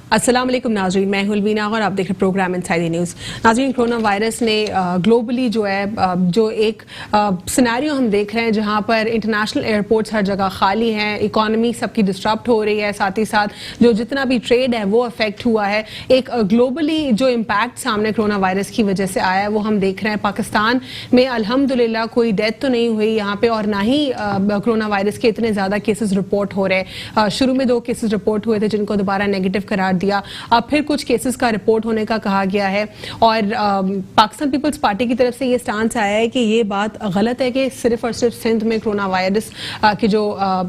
अस्सलाम वालेकुम नाज़रीन, मैं हूं अलवीना और आप देख रहे हैं प्रोग्राम इनसाइड द न्यूज़। नाज़रीन, कोरोना वायरस ने ग्लोबली जो एक सिनेरियो हम देख रहे हैं जहां पर इंटरनेशनल एयरपोर्ट्स हर जगह खाली हैं, इकॉनमी सबकी डिस्टर्ब हो रही है, साथ ही साथ जो जितना भी ट्रेड है वो अफेक्ट हुआ है। एक ग्लोबली जो इम्पैक्ट सामने कोरोना वायरस की वजह से आया है वो हम देख रहे हैं। पाकिस्तान में अल्हम्दुलिल्लाह कोई डेथ तो नहीं हुई यहाँ पे, और ना ही कोरोना वायरस के इतने ज़्यादा केसेस रिपोर्ट हो रहे हैं। शुरू में 2 केसेस रिपोर्ट हुए थे जिनको दोबारा नेगेटिव करार दिया, अब फिर कुछ केसेस का रिपोर्ट होने का कहा गया है। और पाकिस्तान पीपल्स पार्टी की तरफ से ये स्टांस आया है कि ये बात गलत है कि सिर्फ और सिर्फ सिंध में कोरोना वायरस के जो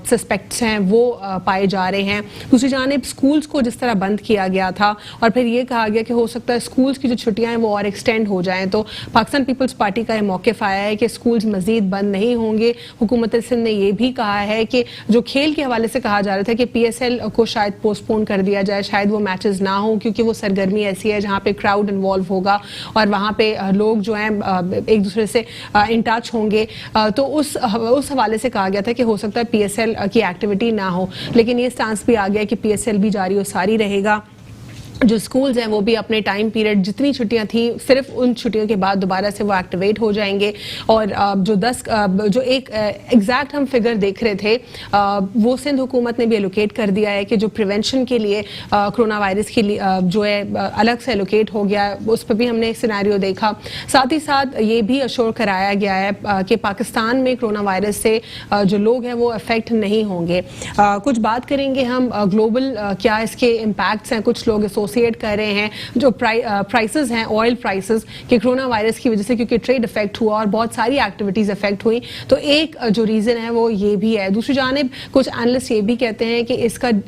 सस्पेक्ट्स हैं वो पाए जा रहे हैं। दूसरी जानिब स्कूल्स को जिस तरह बंद किया गया था और फिर ये कहा गया कि हो सकता है स्कूल्स की जो छुट्टियां हैं वो और एक्सटेंड हो जाएं, तो पाकिस्तान पीपल्स पार्टी का ये मौक़िफ़ आया है कि स्कूल्स मजीद बंद नहीं होंगे। हुकूमत सिंध ने ये भी कहा है कि जो खेल के हवाले से कहा जा रहा था कि PSL को शायद पोस्टपोन कर दिया जाए, शायद वो मैचेस ना हो क्योंकि वो सरगर्मी ऐसी है जहाँ पे क्राउड इन्वॉल्व होगा और वहाँ पे लोग जो हैं एक दूसरे से इन टच होंगे। तो उस हवाले से कहा गया था कि हो सकता है PSL की एक्टिविटी ना हो, लेकिन ये स्टांस भी आ गया कि PSL भी जारी और सारी रहेगा। जो स्कूल्स हैं वो भी अपने टाइम पीरियड जितनी छुट्टियां थी सिर्फ उन छुट्टियों के बाद दोबारा से वो एक्टिवेट हो जाएंगे। और जो एक एग्जैक्ट हम फिगर देख रहे थे वो सिंध हुकूमत ने भी एलोकेट कर दिया है कि जो प्रिवेंशन के लिए कोरोना वायरस के लिए जो है अलग से एलोकेट हो गया, उस पर भी हमने एक सिनेरियो देखा। साथ ही साथ ये भी अश्योर कराया गया है कि पाकिस्तान में कोरोना वायरस से जो लोग हैं वो अफेक्ट नहीं होंगे। कुछ बात करेंगे हम ग्लोबल क्या इसके इम्पैक्ट्स हैं। कुछ लोग एसोसिएट कर रहे हैं जो प्राइसेस हैं, ऑयल प्राइसेस के कोरोना वायरस की वजह से, क्योंकि ट्रेड इफेक्ट हुआ और बहुत सारी एक्टिविटीज इफेक्ट हुई, तो एक जो रीजन है वो ये भी है। दूसरी जानिब कुछ एनालिस्ट ये भी कहते हैं कि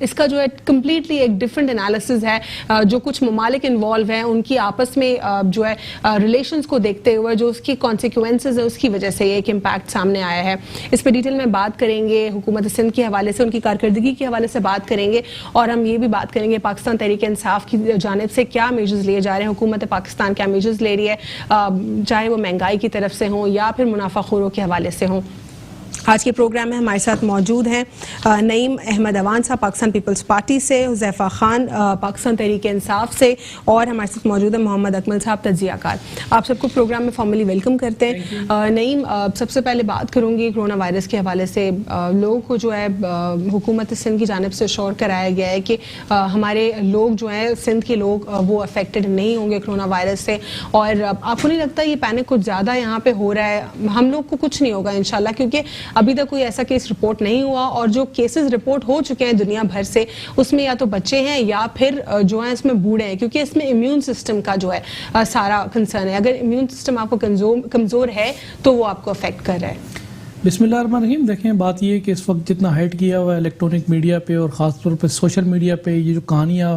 इसका जो है कम्प्लीटली एक डिफरेंट एनालिसिस है। जो कुछ ममालिक इन्वॉल्व हैं उनकी आपस में जो है रिलेशंस को देखते हुए जो उसकी कॉन्सिक्वेंसेज है उसकी वजह से एक इम्पैक्ट सामने आया है। इस पर डिटेल में बात करेंगे, हुकूमत सिंध के हवाले से, उनकी कारकर्दगी के हवाले से बात करेंगे, और हम ये भी बात करेंगे पाकिस्तान तहरीक इंसाफ की जानिब से क्या मेजर्स लिए जा रहे हैं, हुकूमत पाकिस्तान क्या मेजर्स ले रही है, चाहे वो महंगाई की तरफ से हों या फिर मुनाफाखोरों के हवाले से हों। आज के प्रोग्राम में हमारे साथ मौजूद हैं नईम अहमद अवान साहब पाकिस्तान पीपल्स पार्टी से, हुज़ैफा खान पाकिस्तान तहरीक इंसाफ से, और हमारे साथ मौजूद है मोहम्मद अकमल साहब तज्जियाकार। आप सबको प्रोग्राम में फॉर्मली वेलकम करते हैं। नईम, सबसे पहले बात करूँगी कोरोना वायरस के हवाले से। लोगों को जो है हुकूमत सिंध की जानिब से श्योर कराया गया है कि हमारे लोग जो हैं सिंध के लोग वो अफेक्टेड नहीं होंगे कोरोना वायरस से, और आपको नहीं लगता ये पैनिक कुछ ज़्यादा यहाँ पे हो रहा है? हम लोग को कुछ नहीं होगा इंशाल्लाह, क्योंकि अभी तक कोई ऐसा केस रिपोर्ट नहीं हुआ, और जो केसेस रिपोर्ट हो चुके हैं दुनिया भर से उसमें या तो बच्चे हैं या फिर जो है इसमें बूढ़े हैं, क्योंकि इसमें इम्यून सिस्टम का जो है सारा कंसर्न है। अगर इम्यून सिस्टम आपको कमज़ोर है तो वो आपको अफेक्ट कर रहा है। बिस्मिल्लाहिर्रहमानिर्रहीम। देखें, बात ये है कि इस वक्त जितना हाइट किया हुआ है इलेक्ट्रॉनिक मीडिया पे और ख़ास तौर पे सोशल मीडिया पे ये जो कहानियाँ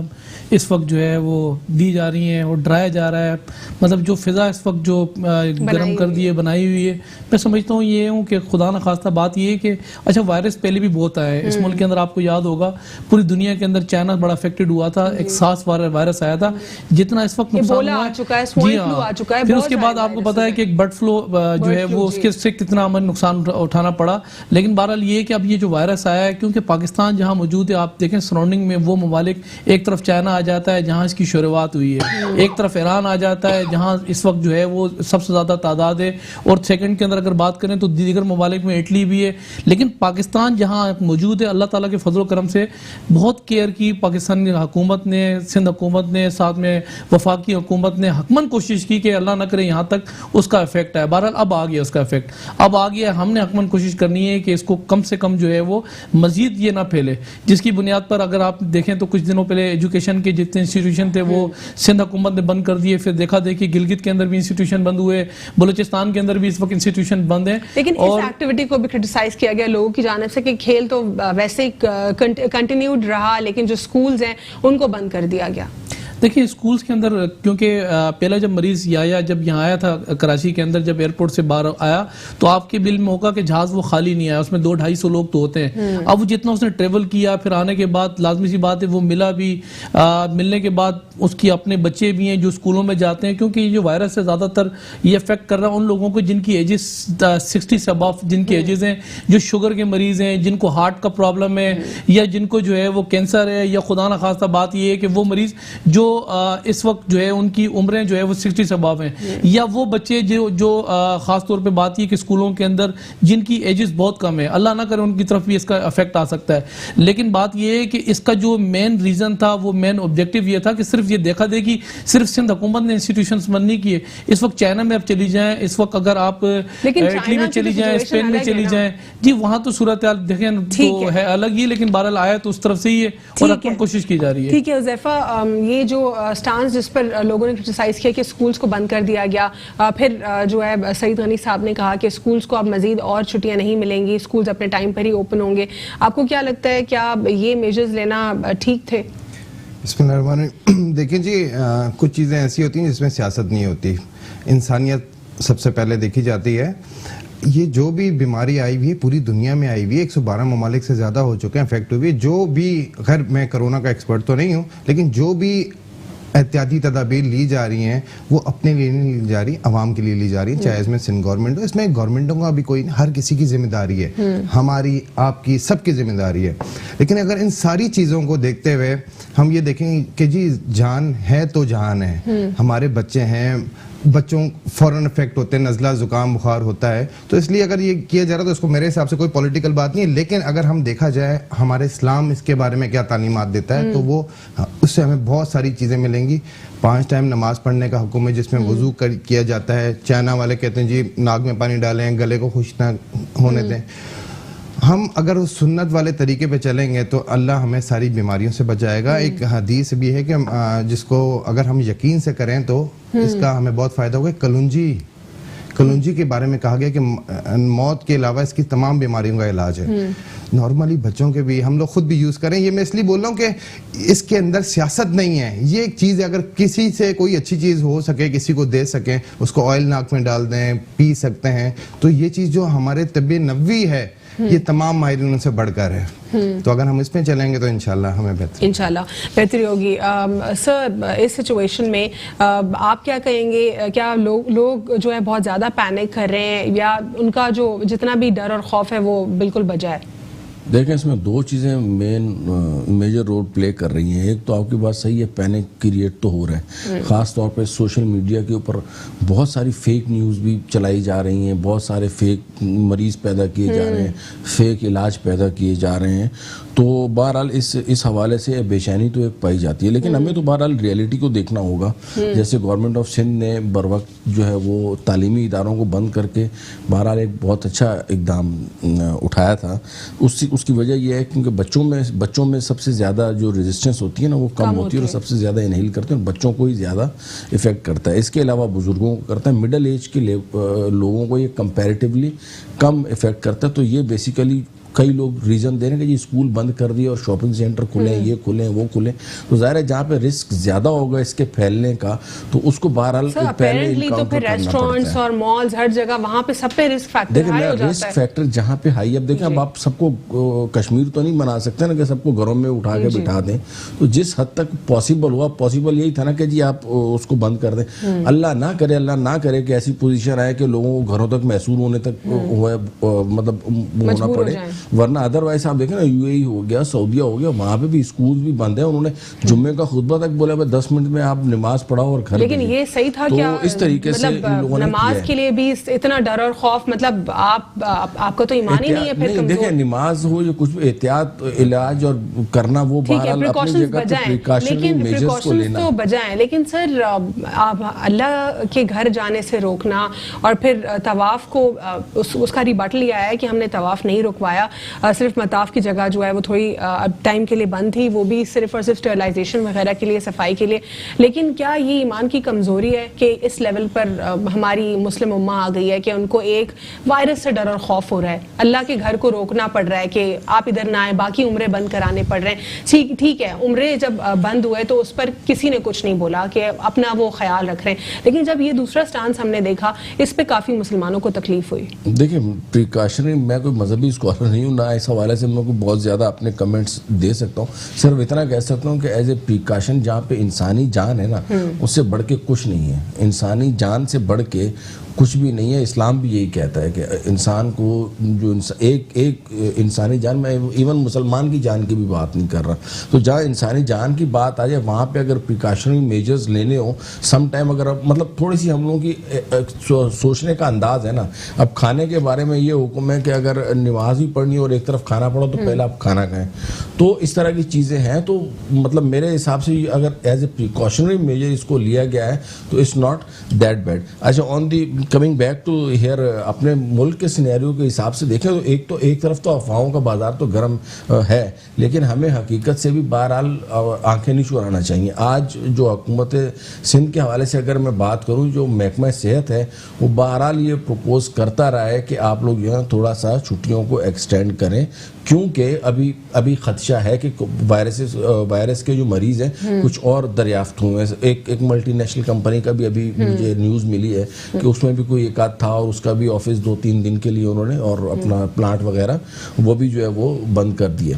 इस वक्त जो है वो दी जा रही हैं और डराया जा रहा है, मतलब जो फ़िज़ा इस वक्त जो गर्म कर दी है, बनाई हुई है, मैं समझता हूँ ये हूँ कि खुदा न खास्ता बात ये है कि अच्छा वायरस पहले भी बहुत आया है इस मुल्क के अंदर। आपको याद होगा पूरी दुनिया के अंदर चाइना बड़ा अफेक्टेड हुआ था, एक सास वायरस आया था, जितना इस वक्त नुकसान हुआ है। फिर उसके बाद आपको पता है कि एक बर्ड फ्लू जो है वो उसके कितना हमें नुकसान उठाना पड़ा। लेकिन बहरहाल ये कि अब ये जो वायरस आया है, क्योंकि पाकिस्तान जहां मौजूद है, आप देखें सराउंडिंग में वो ममालिक, एक तरफ चाइना आ जाता है जहां इसकी शुरुआत हुई है, एक तरफ ईरान आ जाता है जहां इस वक्त जो है वो सबसे ज़्यादा तादाद है, और सेकंड के अंदर अगर बात करें तो दीगर ममालिक में इटली भी है। लेकिन पाकिस्तान जहाँ मौजूद है, अल्लाह ताला के फजल करम से बहुत केयर की पाकिस्तान हुकूमत ने, सिंध हुकूमत ने, साथ में वफाकी हुकूमत ने हकमन कोशिश की कि अल्लाह न करे यहाँ तक उसका इफेक्ट आए। बहरहाल अब आ गया उसका इफेक्ट, अब आ गया। हमने हकमन कोशिश करनी है कि इसको कम से कम जो है वो मजीद ये ना फैले, जिसकी बुनियाद पर अगर आप देखें तो कुछ दिनों पहले एजुकेशन के जितने इंस्टीट्यूशन थे वो सिंध हुकूमत ने बंद कर दिए, फिर देखा देखी गिलगित के अंदर भी इंस्टीट्यूशन बंद हुए, बलूचिस्तान के अंदर भी इस वक्त इंस्टीट्यूशन बंद है। लेकिन इस एक्टिविटी को भी क्रिटिसाइज किया गया लोगों की जानिब से कि खेल तो वैसे ही कंटिन्यूड रहा, लेकिन जो स्कूल्स हैं उनको बंद कर दिया गया। देखिए स्कूल्स के अंदर, क्योंकि पहला जब मरीज या जब यहाँ आया था कराची के अंदर, जब एयरपोर्ट से बाहर आया तो आपके बिल में होगा कि जहाज वो खाली नहीं आया, उसमें 200-250 लोग तो होते हैं। अब वो जितना उसने ट्रेवल किया, फिर आने के बाद लाजमी सी बात है वो मिला भी, मिलने के बाद उसकी अपने बच्चे भी हैं जो स्कूलों में जाते हैं, क्योंकि ये जो वायरस है ज़्यादातर ये अफेक्ट कर रहा है उन लोगों को जिनकी एजेस 60 से अबव जिनकी एजेस हैं, जो शुगर के मरीज हैं, जिनको हार्ट का प्रॉब्लम है, या जिनको जो है वो कैंसर है, या खुदा ना खास्ता बात ये है कि वो मरीज जो इस वक्त जो है उनकी उम्रें जो है वो 60 से अबव हैं, या वो बच्चे जो खास तौर पे बात ये कि स्कूलों के अंदर जिनकी एजेस बहुत कम है, अल्लाह ना करे उनकी तरफ भी इसका इफेक्ट आ सकता है। लेकिन बात ये है कि इसका जो मेन रीजन था, वो मेन ऑब्जेक्टिव ये था कि सिर्फ ये देखा दे कि सिर्फ सिंध हुकूमत ने इंस्टीट्यूशंस बंद नहीं किए। इस वक्त चाइना में आप चली जाएं, इस वक्त अगर आप इटली में चली जाएं, स्पेन में चली जाएं, जी वहां तो सूरत हाल देखें तो है अलग ही, लेकिन बहरहाल आया तो उस तरफ से ही है और अपन कोशिश की जा रही है। ठीक है हुज़ैफा, ये जो स्टांस जिस पर लोगों ने क्रिटिसाइज किया कि स्कूल्स को बंद कर दिया गया, फिर जो है सईद गनी साहब ने कहा कि स्कूल्स को अब मजीद और छुट्टियां नहीं मिलेंगी, स्कूल्स अपने टाइम पर ही ओपन होंगे, आपको क्या लगता है क्या ये मेजर्स लेना ठीक थे? देखिए जी, कुछ चीज़ें ऐसी होती हैं जिसमें सियासत नहीं होती, इंसानियत सबसे पहले देखी जाती है। ये जो भी बीमारी आई हुई है पूरी दुनिया में आई हुई है, 112 ममालिक से ज़्यादा हो चुके हैं इफेक्ट हुए। जो भी, खैर मैं कोरोना का एक्सपर्ट तो नहीं हूँ, लेकिन जो भी एहतियाती तदाबीर ली जा रही हैं वो अपने लिए नहीं ली जा रही, आवाम के लिए ली जा रही है, चाहे इसमें सिंध गवर्नमेंट हो, इसमें गवर्नमेंटों का भी कोई, हर किसी की जिम्मेदारी है, हमारी आपकी सबकी जिम्मेदारी है। लेकिन अगर इन सारी चीज़ों को देखते हुए हम ये देखें कि जी जान है तो जान है, हमारे बच्चे हैं, बच्चों फौरन इफेक्ट होते हैं, नज़ला जुकाम बुखार होता है, तो इसलिए अगर ये किया जा रहा है तो इसको मेरे हिसाब से कोई पॉलिटिकल बात नहीं है। लेकिन अगर हम देखा जाए हमारे इस्लाम इसके बारे में क्या तालीमात देता है, तो वो उससे हमें बहुत सारी चीज़ें मिलेंगी। 5 टाइम नमाज पढ़ने का हुक्म है जिसमें वुजू किया जाता है। चाइना वाले कहते हैं जी नाक में पानी डालें, गले को खुश ना होने दें। हम अगर उस सुन्नत वाले तरीके पे चलेंगे तो अल्लाह हमें सारी बीमारियों से बचाएगा। एक हदीस भी है कि जिसको अगर हम यकीन से करें तो इसका हमें बहुत फ़ायदा होगा। कलुंजी के बारे में कहा गया कि मौत के अलावा इसकी तमाम बीमारियों का इलाज है। नॉर्मली बच्चों के भी हम लोग खुद भी यूज़ करें। ये मैं इसलिए बोल रहा हूँ कि इसके अंदर सियासत नहीं है। ये एक चीज़ है, अगर किसी से कोई अच्छी चीज़ हो सके, किसी को दे सकें, उसको ऑयल नाक में डाल दें, पी सकते हैं, तो ये चीज़ जो हमारे तबी नबवी है ये तमाम माहिरीनों से बढ़कर है। तो अगर हम इसमें चलेंगे तो इंशाल्लाह हमें बेहतरी होगी। सर, इस सिचुएशन में आप क्या कहेंगे, क्या लोग जो है बहुत ज़्यादा पैनिक कर रहे हैं या उनका जो जितना भी डर और खौफ है वो बिल्कुल बजा है? देखें, इसमें 2 चीज़ें मेजर रोल प्ले कर रही हैं। एक तो आपकी बात सही है, पैनिक क्रिएट तो हो रहा है, ख़ास तौर पे सोशल मीडिया के ऊपर बहुत सारी फेक न्यूज़ भी चलाई जा रही हैं, बहुत सारे फेक मरीज़ पैदा किए जा रहे हैं, फेक इलाज पैदा किए जा रहे हैं। तो बहरहाल इस हवाले से बेचैनी तो एक पाई जाती है, लेकिन हमें तो बहरहाल रियलिटी को देखना होगा। जैसे गवर्नमेंट ऑफ सिंध ने बर वक्त जो है वो तालीमी इदारों को बंद करके बहरहाल एक बहुत अच्छा इकदाम उठाया था। उसकी वजह यह है क्योंकि बच्चों में सबसे ज़्यादा जो रेजिस्टेंस होती है ना वो कम होती है और सबसे ज़्यादा इनहेल करते हैं, बच्चों को ही ज़्यादा इफेक्ट करता है। इसके अलावा बुजुर्गों को करता है, मिडिल एज के लोगों को ये कंपैरेटिवली कम इफेक्ट करता है। तो ये बेसिकली कई लोग रीज़न दे रहे हैं कि जी स्कूल बंद कर दिए और शॉपिंग सेंटर खुले, ये खुले, वो खुले, तो ज़ाहिर है जहाँ पे रिस्क ज़्यादा होगा इसके फैलने का तो उसको बहरहाल पहले तो फिर रेस्टोरेंट्स और मॉल्स हर जगह वहाँ पे सब पे रिस्क फैक्टर हाई हो जाता है। रिस्क फैक्टर जहाँ पे हाई, अब देखें, अब आप सबको कश्मीर तो नहीं बना सकते ना कि सबको घरों में उठा के बिठा दें, तो जिस हद तक पॉसिबल हुआ, पॉसिबल यही था ना कि जी आप उसको बंद कर दें। अल्लाह ना करे कि ऐसी पोजीशन आए कि लोगों को घरों तक महसूस होने तक मतलब होना पड़े, वरना अदरवाइज आप देखें ना यूएई हो गया, सऊदीया हो गया, वहाँ पे भी स्कूल भी बंद है। उन्होंने जुम्मे का खुतबा तक बोला 10 मिनट में आप नमाज पढ़ाओ और घर। लेकिन ये सही था तो क्या? इस तरीके से लोगों ने नमाज के लिए भी इतना डर और खौफ, मतलब आपका तो ईमान ही नहीं है फिर। देखिए, नमाज हो या कुछ भी, एहतियात इलाज और करना वो बहरहाल अपनी जगह पे प्रिकॉशनरी मेजर्स को लेना तो बजाएं। लेकिन सर, अल्लाह के घर जाने से रोकना और फिर तवाफ को उसका रिबटल लिया है कि हमने तवाफ नहीं रुकवाया, सिर्फ मताफ की जगह जो है वो थोड़ी टाइम के लिए बंद थी, वो भी सिर्फ और सिर्फ स्टरलाइजेशन वगैरह के लिए, सफाई के लिए। लेकिन क्या ये ईमान की कमज़ोरी है कि इस लेवल पर हमारी मुस्लिम उम्मा आ गई है कि उनको एक वायरस से डर और खौफ हो रहा है, अल्लाह के घर को रोकना पड़ रहा है कि आप इधर ना आए, बाकी उम्रे बंद कराने पड़ रहे हैं। ठीक है, उम्रे जब बंद हुए तो उस पर किसी ने कुछ नहीं बोला कि अपना वो ख्याल रख रहे हैं, लेकिन जब ये दूसरा स्टांस हमने देखा, इस पे काफ़ी मुसलमानों को तकलीफ हुई। देखिए, प्रिकॉशनरी, मैं कोई मजहबी स्कॉलर नहीं हूँ, ना इस हवाले से मैं कोई बहुत ज़्यादा अपने कमेंट्स दे सकता हूँ। सिर्फ इतना कह सकता हूँ कि एज ए प्रिकॉशन जहाँ पे इंसानी जान है ना, उससे बढ़ के कुछ नहीं है। इंसानी जान से बढ़ के कुछ भी नहीं है। इस्लाम भी यही कहता है कि इंसान को जो एक इंसानी जान, मैं इवन मुसलमान की जान की भी बात नहीं कर रहा, तो जहाँ इंसानी जान की बात आ जाए वहाँ पे अगर प्रिकॉशनरी मेजर्स लेने हो, सम टाइम अगर अब मतलब थोड़ी सी हम लोगों की सोचने का अंदाज है ना। अब खाने के बारे में ये हुक्म है कि अगर नमाज भी पढ़नी और एक तरफ खाना पढ़ो तो पहले आप खाना खाएं, तो इस तरह की चीज़ें हैं। तो मतलब मेरे हिसाब से अगर एज ए प्रिकॉशनरी मेजर इसको लिया गया है तो इट्स नॉट दैट बैड। अच्छा, on the coming back to here, अपने मुल्क के सिनेरियो के हिसाब से देखें तो एक तरफ तो अफवाहों का बाजार तो गर्म है, लेकिन हमें हकीकत से भी बहरहाल आंखें नहीं चुराना चाहिए। आज जो हुकूमत सिंध के हवाले से अगर मैं बात करूं, जो महकमा सेहत है वो बहरहाल ये प्रपोज करता रहा है कि आप लोग जो है थोड़ा सा छुट्टियों को एक्सटेंड करें, क्योंकि अभी खदशा है कि वायरस के जो मरीज हैं कुछ और दरियाफ्त हुए हैं। एक मल्टीनेशनल कंपनी का भी अभी मुझे न्यूज़ मिली है कि उसमें भी कोई एक आध था और उसका भी ऑफिस 2-3 दिन के लिए उन्होंने और अपना प्लांट वगैरह वो भी जो है वो बंद कर दिए।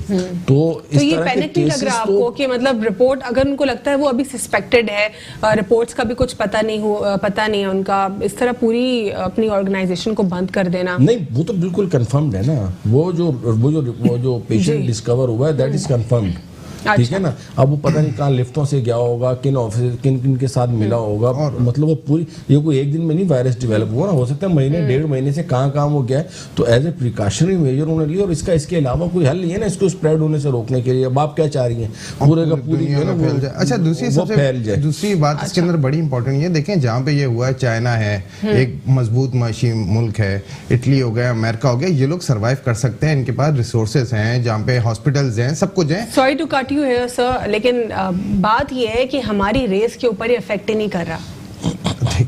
तो इस ये तरह पैनिक के नहीं लग केसेस रहा आपको कि मतलब रिपोर्ट अगर उनको लगता है वो अभी सस्पेक्टेड है, रिपोर्ट्स का भी कुछ पता नहीं है उनका, इस तरह पूरी अपनी ऑर्गेनाइजेशन को बंद कर देना? नहीं, वो तो बिल्कुल कंफर्म्ड है ना। वो जो पेशेंट डिस्कवर हुआ है दैट इज कंफर्म्ड, ठीक है ना। अब वो पता नहीं कहाँ लिफ्टों से गया होगा, किन ऑफिस किन के साथ मिला होगा, मतलब वो पूरी ये कोई एक दिन में नहीं वायरस डेवलप हुआ ना, हो सकता है महीने 1.5 महीने से कहाँ वो गया है। तो एज ए प्रिकॉशनरी मेजर उन्होंने लिया और इसके अलावा कोई हल नहीं है ना इसको स्प्रेड होने से रोकने के लिए। अब आप क्या चाह रही हैं, पूरे का पूरी जो है ना फैल जाए। अच्छा, दूसरी बात इसके अंदर बड़ी इंपॉर्टेंट ये देखें, जहाँ पे ये हुआ है, चाइना है एक मजबूत माशी मुल्क है, इटली हो गया, अमेरिका हो गया, ये लोग सर्वाइव कर सकते हैं, इनके पास रिसोर्सेज हैं, जहाँ पे हॉस्पिटल्स हैं, सब कुछ है। Sorry to cut you here sir, लेकिन बात ये है कि हमारी रेस के ऊपर ये अफेक्ट ही नहीं कर रहा।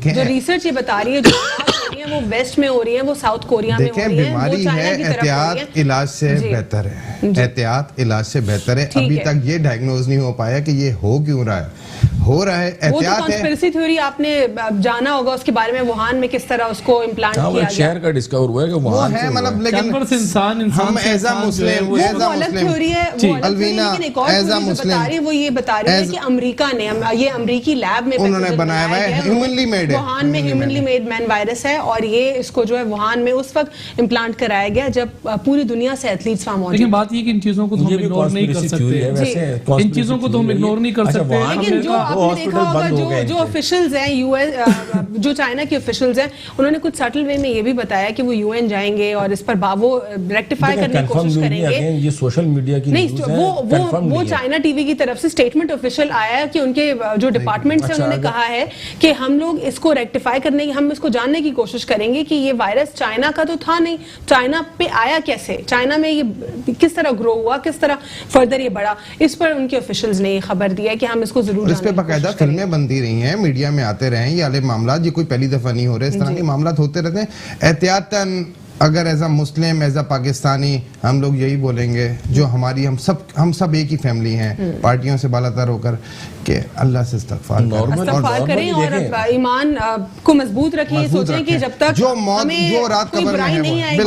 जो रिसर्च ये बता रही है, जो हो रही है वो वेस्ट में हो रही है, वो साउथ कोरिया में हो रही है। बीमारी है, एहतियात इलाज से बेहतर है, एहतियात इलाज से बेहतर है। अभी तक ये डायग्नोज नहीं हो पाया कि ये हो क्यों रहा है, हो रहा है, एहतियात है। वो कॉन्स्पिरेसी थ्योरी आपने जाना होगा उसके बारे में, वुहान में किस तरह उसको इम्प्लांट किया गया, शहर का डिस्कवर हुआ है कि वुहान से मतलब, लेकिन इंसान हम एज अ मुस्लिम, वो अलग थ्योरी है, अलवीना एज अ मुस्लिम वो ये बता रही है कि अमेरिका ने ये अमेरिकी लैब में उन्होंने बनाया हुआ है, ह्यूमनली मेड है, वुहान में ह्यूमनली मेड मैन वायरस है, और ये इसको जो है वुहान में उस वक्त इम्प्लांट कराया गया जब पूरी दुनिया से एथलीट्स वहां मौजूद। लेकिन बात ये कि इन चीजों को तो हम इग्नोर नहीं कर सकते, इन चीजों को तो हम इग्नोर नहीं कर सकते। लेकिन जो आपने देखा होगा, जो ऑफिशियल्स हैं यूएस, जो चाइना के ऑफिशियल्स हैं, उन्होंने कुछ सटल वे में ये भी बताया कि वो यूएन जाएंगे और इस पर वो रेक्टिफाई करने की कोशिश करेंगे। ये सोशल मीडिया की नहीं, वो चाइना टीवी की तरफ से स्टेटमेंट ऑफिशियल आया है कि उनके जो डिपार्टमेंट से उन्होंने कहा है कि हम लोग इसको रेक्टिफाई करने की, हम इसको जानने की कोशिश करेंगे कि ये वायरस चाइना का तो था नहीं, चाइना पे आया कैसे, चाइना में ये किस तरह ग्रो हुआ, किस तरह फर्दर ये बढ़ा। इस पर उनके ऑफिशियल्स ने खबर दी है कि हम इसको जरूर इस पे बाकायदा फिल्में बनती रही हैं, मीडिया में आते रहे ये वाले मामला, ये कोई पहली दफा नहीं हो रहे, इस तरह के मामला होते रहते हैं। एहतियातन अगर as a Muslim, as a Pakistani हम लोग यही बोलेंगे, जो हमारी हम सब एक ही फैमिली हैं, पार्टियों से बालातर होकर, कि अल्लाह से इस्तगफार करें और ईमान को मजबूत रखें, सोचें कि जब तक जो मौत जो रात कबर में है नहीं आएगी,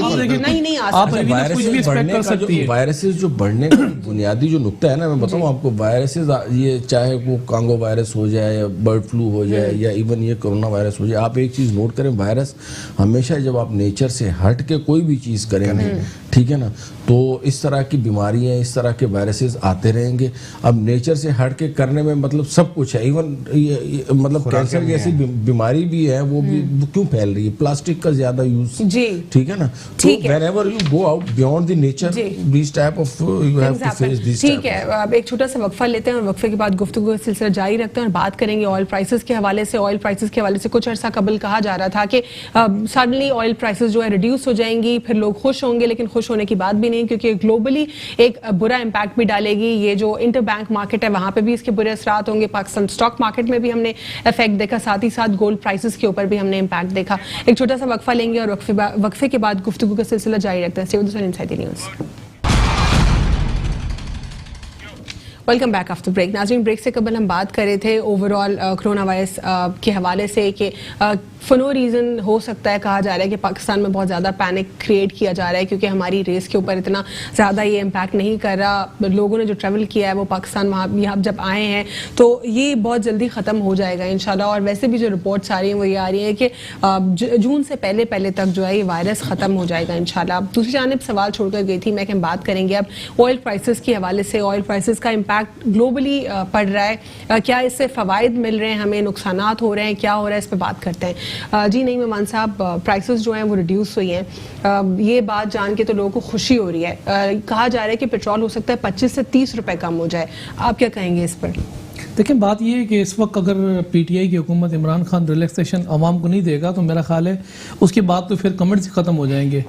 वायरसेस जो बढ़ने का बुनियादी जो नुक्ता है ना, मैं बताऊं आपको, वायरसेस ये चाहे वो कांगो वायरस हो जाए या बर्ड फ्लू हो जाए या इवन ये कोरोना वायरस हो जाए, आप एक चीज नोट करें, वायरस हमेशा जब आप नेचर से हट के कोई भी चीज करेंगे, ठीक है ना, तो इस तरह की बीमारियां, इस तरह के वायरसेस आते रहेंगे। अब नेचर से हट के करने में मतलब सब कुछ है, इवन ये मतलब कैंसर जैसी बीमारी भी है, वो भी क्यों फैल रही है, प्लास्टिक का ज्यादा यूज, ठीक है ना। तो whenever you go out beyond the nature, this type of you have to face this. ठीक है, अब एक छोटा सा वक्फा लेते हैं और वक्फे के बाद गुफ्तगू का सिलसिला जारी रखते हैं और बात करेंगे ऑयल प्राइसेस के हवाले से। ऑयल प्राइसेस के हवाले से कुछ अर्सा कबल कहा जा रहा था कि सडनली ऑयल प्राइसेस जो है रिड्यूस हो जाएंगी, फिर लोग खुश होंगे, लेकिन खुश होने की बात भी नहीं, क्योंकि ग्लोबली एक बुरा इम्पैक्ट भी डालेगी। ये जो इंटर बैंक मार्केट है वहां पे भी इसके बुरे असरात होंगे। पाकिस्तान स्टॉक मार्केट में भी हमने इफेक्ट देखा, साथ ही साथ गोल्ड प्राइसेस के ऊपर भी हमने इम्पैक्ट देखा। एक छोटा सा वक्फा लेंगे और वक्फे के बाद गुफ्तगू का सिलसिला जारी रखते हैं। Stay with us on inside the news. Welcome back after break. नाज़रीन, ब्रेक से कबल हम बात कर रहे थे ओवरऑल कोरोना वायरस के हवाले से कि फॉर नो रीज़न हो सकता है, कहा जा रहा है कि पाकिस्तान में बहुत ज़्यादा पैनिक क्रिएट किया जा रहा है क्योंकि हमारी रेस के ऊपर इतना ज़्यादा ये इम्पैक्ट नहीं कर रहा। लोगों ने जो ट्रैवल किया है वो पाकिस्तान वहाँ यहाँ जब आए हैं तो ये बहुत जल्दी ख़त्म हो जाएगा इंशाल्लाह। और वैसे भी जो रिपोर्ट्स आ रही हैं वो ये आ रही है कि जून से पहले तक जो है ये वायरस ख़त्म हो जाएगा इंशाल्लाह। दूसरी जानिब सवाल छोड़कर गई थी मैं कि हम बात करेंगे अब ऑयल प्राइसेस के हवाले से। ऑयल प्राइसेस का इम्पैक्ट ग्लोबली पड़ रहा है, क्या इससे फ़वाइद मिल रहे हैं हमें, नुकसानात हो रहे हैं, क्या हो रहा है, इस पर बात करते हैं। जी नहीं मेहमान साहब, प्राइसेस जो हैं वो रिड्यूस हुई हैं, ये बात जान के तो लोगों को खुशी हो रही है। कहा जा रहा है कि पेट्रोल हो सकता है 25 से 30 रुपए कम हो जाए, आप क्या कहेंगे इस पर? देखिए, बात ये है कि इस वक्त अगर पीटीआई की हुकूमत इमरान खान रिलैक्सेशन आवाम को नहीं देगा तो मेरा ख्याल है उसके बाद तो फिर कमेंट्स खत्म हो जाएंगे।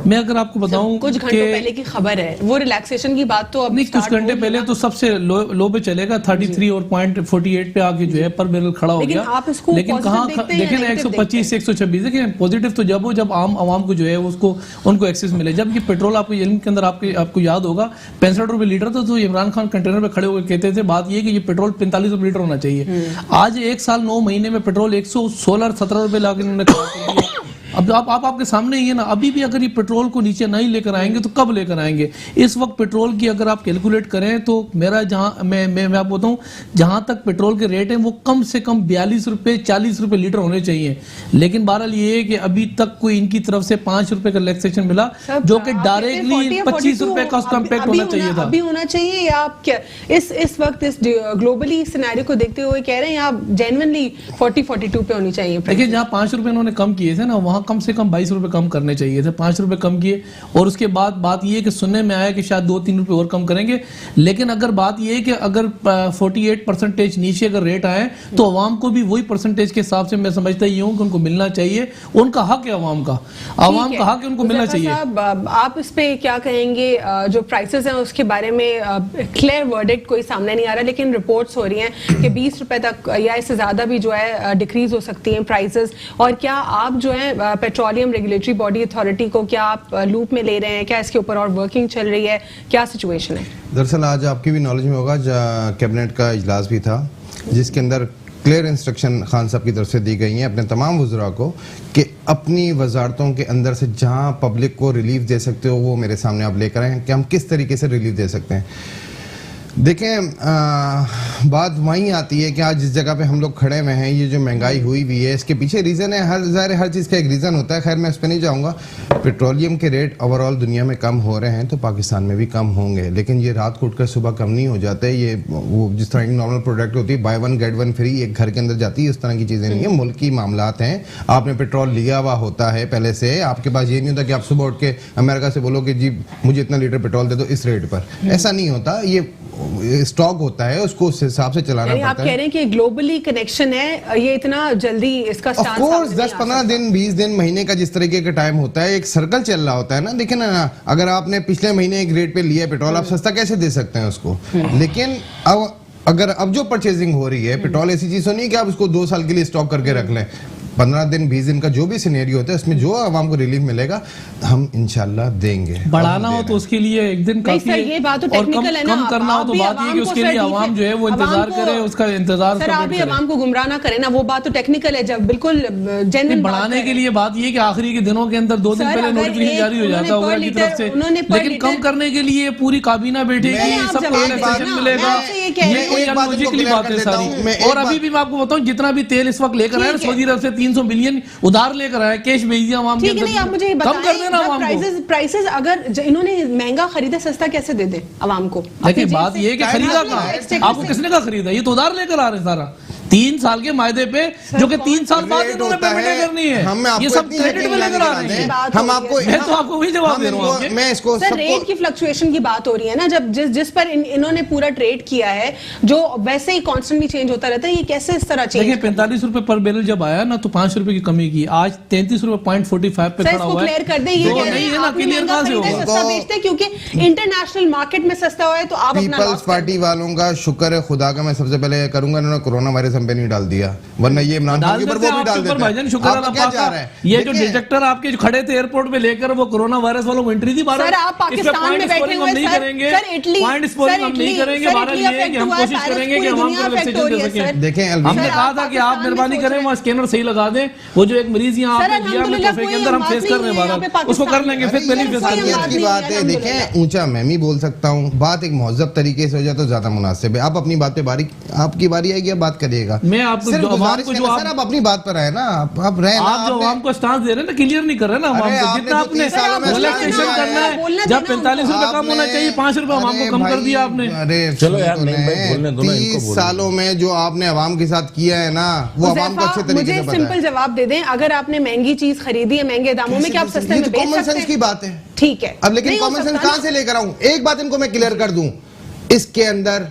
मैं अगर आपको बताऊं कुछ घंटों पहले की खबर है, वो रिलैक्सेशन की बात तो अब नहीं, कुछ घंटे पहले तो सबसे लो पे चलेगा 33 और .48 पे आके जो है पर बैरल खड़ा हो गया। लेकिन कहाँ देखें ना 125 से 126। देखिए पॉजिटिव तो जब आम आवाम को जो है उसको उनको एक्सेस मिले। जबकि पेट्रोल आपको इल्म के अंदर आपको याद होगा 65 रुपए लीटर था, तो इमरान खान कंटेनर पे खड़े होकर कहते थे बात ये कि ये पेट्रोल 45 रुपए लीटर होना चाहिए। आज 1 साल 9 महीने में पेट्रोल 116-17 रुपए लाके इन्होंने खड़ा कर दिया। अब आप आपके सामने ही है ना, अभी भी अगर ये पेट्रोल को नीचे नहीं लेकर आएंगे तो कब लेकर आएंगे? इस वक्त पेट्रोल की अगर आप कैलकुलेट करें तो मेरा मैं आपको बताऊं, जहां तक पेट्रोल के रेट है वो कम से कम 42 रुपए 40 रुपए लीटर होने चाहिए। लेकिन बहरहाल ये है कि अभी तक कोई इनकी तरफ से 5 रुपए का रिलैक्सेशन मिला, जो कि डायरेक्टली 25 रुपए का उसका इम्पैक्ट होना चाहिए था। अभी होना चाहिए या आप क्या इस वक्त इस ग्लोबली सिनेरियो को देखते हुए कह रहे हैं आप जेन्युइनली 40-42 पे होनी चाहिए? देखिए, जहां 5 रुपए इन्होंने कम किए थे ना, वहां कम से कम 22 रुपए कम करने चाहिए थे। 5 रुपए कम किए और उसके बाद बात यह है कि सुनने में आया कि शायद 2-3 रुपए और कम करेंगे। लेकिन अगर बात यह है कि अगर 48% नीचे अगर रेट आए तो अवाम को भी वही परसेंटेज के हिसाब से मैं समझता ही हूँ कि उनको मिलना चाहिए। उनका हक है अवाम का हक है, उनको मिलना चाहिए। आप इस पे क्या कहेंगे? जो प्राइसेस हैं उसके बारे में क्लियर वर्डिक्ट कोई सामने नहीं आ रहा, लेकिन रिपोर्ट्स हो रही हैं कि 20 रुपए तक या इससे ज्यादा भी जो है डिक्रीज हो सकती हैं प्राइसेस। और क्या आप जो है पेट्रोलियम रेगुलेटरी बॉडी अथॉरिटी को क्या आप लूप में ले रहे हैं? क्या इसके ऊपर और वर्किंग चल रही है? क्या सिचुएशन है? दरअसल आज आपकी भी नॉलेज में होगा, कैबिनेट का इजलास भी था जिसके अंदर क्लियर इंस्ट्रक्शन खान साहब की तरफ से दी गई हैं अपने तमाम वज़रा को कि अपनी वजारतों के अंदर से जहां पब्लिक को रिलीफ दे सकते हो वो मेरे सामने आप लेकर आए कि हम किस तरीके से रिलीफ दे सकते हैं। देखें, बात वहीं आती है कि आज जिस जगह पे हम लोग खड़े हुए हैं, ये जो महंगाई हुई भी है, इसके पीछे रीज़न है, हर चीज़ का एक रीज़न होता है। खैर मैं उस पर नहीं जाऊँगा। पेट्रोलियम के रेट ओवरऑल दुनिया में कम हो रहे हैं तो पाकिस्तान में भी कम होंगे, लेकिन ये रात को उठकर सुबह कम नहीं हो जाते। ये वो जिस तरह की नॉर्मल प्रोडक्ट होती है, बाय 1 गेट 1 फ्री एक घर के अंदर जाती है, उस तरह की चीज़ें नहीं है। मुल्क की मामलात हैं। आपने पेट्रोल लिया हुआ होता है पहले से, आपके पास ये नहीं होता कि आप सुबह उठ के अमेरिका से बोलो कि जी मुझे इतना लीटर पेट्रोल दे दो इस रेट पर। ऐसा नहीं होता, ये स्टॉक होता है, उसको उस हिसाब से चलाना पड़ता है। आप कह रहे हैं कि ग्लोबली कनेक्शन है, ये इतना जल्दी इसका ऑफ कोर्स 10-15 दिन 20 दिन महीने का जिस तरीके का टाइम होता है, एक सर्कल चल रहा होता है ना। देखिए ना, अगर आपने पिछले महीने एक रेट पे लिया पेट्रोल, आप सस्ता कैसे दे सकते हैं उसको? लेकिन अब जो परचेजिंग हो रही है पेट्रोल, ऐसी चीज तो नहीं कि आप उसको 2 साल के लिए स्टॉक करके रख लें। 15 दिन 20 दिन का जो भी सिनेरियो होता है उसमें जो आवाम को रिलीफ मिलेगा हम इंशाल्लाह देंगे। बढ़ाना हो तो उसके लिए एक दिन काफी है, ये बात तो टेक्निकल है ना। कम करना हो तो बात ये कि उसके लिए आवाम जो है वो इंतजार करे, उसका इंतजार सर आप भी आवाम को गुमराह ना करें ना, वो बात तो टेक्निकल है। जब बिल्कुल जेन्युइन बढ़ाने के लिए बात ये कि आखिरी के दिनों के अंदर 2 दिन पहले नोटिफिकेशन जारी हो जाता होगा की तरफ से, लेकिन कम करने के लिए पूरी काबीना बैठेगी, सबको रिलैक्सेशन मिलेगा। ये कोई अनलॉजिकली बात है सारी। और अभी भी मैं आपको बताऊं, जितना भी तेल इस वक्त लेकर आए सऊदी अरब से 300 बिलियन उधार लेकर आए, कैश भेज दिया आवाम के अंदर। आप मुझे कम कर देना आवाम को। प्राइसेस अगर इन्होंने महंगा खरीदा, सस्ता कैसे दे दे आवाम को? देखिए बात ये है कि खरीदा कहाँ, आपको किसने का खरीदा? ये तो उधार लेकर आ रहे सारा। 3 साल के मायदे पे, जो कि 3 साल बाद रेट इन्होंने होता पेमेंट है, करनी है। हम आपको ये सब इतनी क्रेडिट में लेकर आ रहे हैं। हैं। हम आपको मैं तो आपको वही जवाब दे रहा हूँ आपके। मैं इसको सर रेट की फ्लक्चुएशन की बात हो रही है ना, जब जिस पर इन्होंने पूरा ट्रेड किया है, जो वैसे ही कांस्टेंटली चेंज होता रहता है, ये कैसे इस तरह चेंज? देखिए 45 रुपए पर बैरल जब आया ना, तो 5 रुपए की कमी की, आज 33 रुपए .45 पे खड़ा हुआ है। क्लियर कर दें, ये तो कह रहे नहीं हैं है ना, आपने क्लियर महंगा कहाँ से खरीदा है, होगा? सस्ता बेचते हैं, क्योंकि इंटरनेशनल मार्केट में सस्ता हुआ है, तो आप अपना पीपल्स पार्टी वालों का शुक्र है खुदा का, मैं सबसे पहले करूंगा, इन्होंने कोरोना वायरस हम पे नहीं डाल दिया, वरना ये इमरान खान के ऊपर वो भी डाल देते भाईजान, शुक्र हैं। अल्लाह आपका क्या पाक चाह का, रहा है? ये जो देखिए, डिटेक्टर आपके जो खड़े थे एयरपोर्ट पे लेकर, वो कोरोना वायरस वालों को एंट्री थी भारत। सर आप पाकिस्तान में बैठे हुए, नहीं करेंगे, पॉइंट स्कोरिंग हम नहीं करेंगे, भारत ये है कि हम कोशिश करेंगे कि हम आपको ऑक्सीजन दे सकें। देखें हमने कहा था कि आप मेहरबानी करें वहाँ स्कैनर सही लगा दें, वो जो एक मरीज यहाँ आपने दिया अपने तोहफे के अंदर, हम फेस कर रहे हैं भारत, उसको कर लेंगे, फिर पहले फेस कर इंसानियत की लेंगे। बात है। देखें ऊंचा मैं भी बोल सकता हूँ, बात एक महजब तरीके से हो जाए तो ज्यादा मुनासिब है। आप अपनी बात पे बारी, आपकी बारी आएगी, आप बात करिएगा। मैं आपको सिर्फ जो आवाम गुजारिश को है जो ना, सर आप अपनी बात पर आए ना, आप रहे ना, आप जो आवाम को स्टांस दे रहे हैं ना, क्लियर नहीं कर रहे ना आवाम अरे को, आपने जितना तो 30 सालों में आपने रिलैक्सेशन स्टांस करना दिया है, बोलना जब देना 45 रुपए कम होना चाहिए, 5 रुपए हम आपको कम कर दिया आपने। अरे चलो यार, नहीं भाई, बोलने दो ना, इनको 30 बोलने सालों में जो आपने आवाम के साथ किया है ना, वो आवाम को अच्छे तरीके मुझे से पता सिंपल है। जवाब दे दें, अगर आपने महंगी चीज खरीदी है महंगे दामों में, क्या आप सस्ते में बेच कॉमन सकते सेंस की हैं? बात है। ठीक है, अब लेकिन नहीं हो कॉमन सेंस सकता कहां ना। से लेकर आऊं? एक बात इनको मैं क्लियर कर दूं, इसके अंदर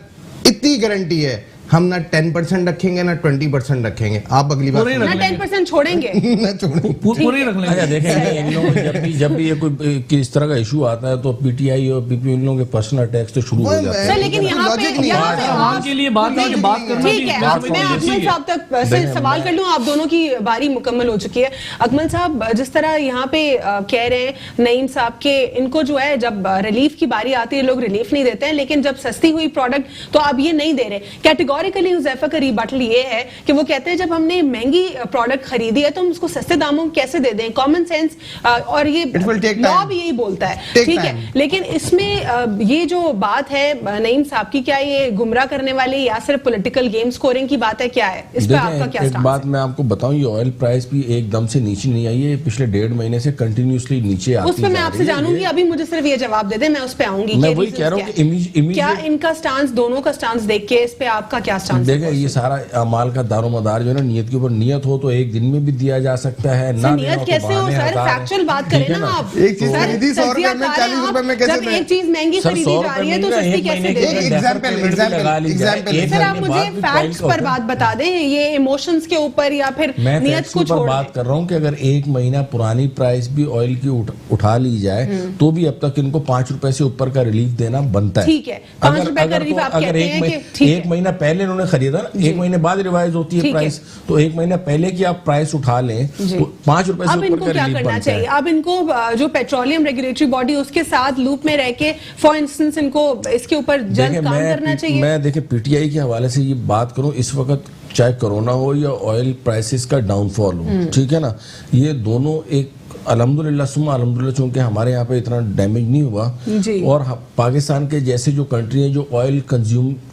इतनी गारंटी है, हम ना 10% रखेंगे ना 20% रखेंगे। आप अगली बार पूरे ना रख लेंगे। 10% छोड़ेंगे। ना छोड़ेंगे। पूरी रख अच्छा लेंगे। देखें, इन लोगों को जब भी ये कोई इस तरह का इशू आता है, तो पीटीआई और पीपी इन लोगों के पर्सनल अटैक्स तो शुरू हो जाते हैं। सर लेकिन यहाँ पे लॉजिक नहीं है। आवाम के लिए बात है कि बात करना ठीक है, भी मैं अकमल साहब तक से सवाल कर लूं, आप दोनों की बारी मुकम्मल हो चुकी है। अकमल साहब, जिस तरह यहाँ पे कह रहे हैं नईम साहब के, इनको जो है जब रिलीफ की बारी आती है लोग रिलीफ नहीं देते हैं, लेकिन जब सस्ती हुई प्रोडक्ट तो आप ये नहीं दे रहे। कैटेगोरिकली हुज़ैफा का रिबटल ये है कि वो कहते हैं जब हमने महंगी प्रोडक्ट खरीदी है तो हम उसको सस्ते दामों में कैसे दे दें? कॉमन सेंस और ये It will take law time. भी यही बोलता है, Take ठीक है। time. लेकिन इसमें ये जो बात है नईम साहब की, क्या ये गुमराह करने वाली या सिर्फ पॉलिटिकल गेम स्कोरिंग की बात है, क्या है इस पे आपका क्या एक स्टांस बात मैं आपको बताऊं, ये ऑयल प्राइस भी एकदम से नीचे नहीं आई है, पिछले 1.5 महीने से कंटिन्यूसली नीचे आती उस पे मैं जा आपसे रही है। जानूंगी, अभी मुझे सिर्फ ये जवाब दे दें, मैं उस पे आऊंगी। मैं कि वही reasons कह रहा हूं क्या कि है? क्या immediate- इनका स्टांस, दोनों का स्टांस देख के इस पे आपका क्या स्टांस है? देखें, ये सारा अमाल का दारोमदार जो है ना, नियत के ऊपर, नियत हो तो एक दिन में भी दिया जा सकता है, ना सर, देना नियत तो कैसे हो बहाने सर? हजार हैं। फैक्चुअल बात ठीक करें है ना आप। एक चीज सर, खरीदी 100 रुपए में, 40 रुपए में कैसे जब दें? एक चीज महंगी सर, खरीदी 100 जा रही है तो रुपए में सस्ती एक कैसे महीने दे के दें? अंदर एग्जाम्पल, deferred payment भी लगा ली जाए। एग्जाम्पल। एक सर साल आप के मुझे बाद भी फैक्ट्स point पर का बात बता दें, ये इमोशंस के ऊपर या फिर मैं नियत फैक्ट्स को के ऊपर छोड़ बात कर रहा हूँ कि अगर 1 महीना पुरानी प्राइस भी ऑयल की उठा ली जाए तो भी अब तक इनको 5 रुपए से ऊपर का रिलीफ देना बनता है। ठीक है, 5 रुपए का रिलीफ आप कहते हैं कि ठीक है। 1 महीना पहले इन्होंने खरीदा ना, 1 महीने बाद रिवाइज होती है ठीक है। प्राइस, तो 1 महीना पहले की आप प्राइस उठा लें तो 5 रुपए से अब ऊपर इनको का क्या रिलीफ करना बनता चाहिए? है। अब इनको जो पेट्रोलियम रेगुलेटरी बॉडी उसके साथ लूप में रह के, फॉर इंस्टेंस, इनको इसके ऊपर जल्द देखिए, काम करना चाहिए। मैं देखिए पीटीआई के हवाले से ये बात करूं, इस वक्त चाहे कोरोना हो या ऑयल प्राइसेस का डाउनफॉल हो, ठीक है ना, ये दोनों एक अल्हम्दुलिल्लाह सुम्मा अल्हम्दुलिल्लाह, चूंकि हमारे यहाँ पे इतना डैमेज नहीं हुआ, जी। और पाकिस्तान के जैसे जो कंट्री हैं जो ऑयल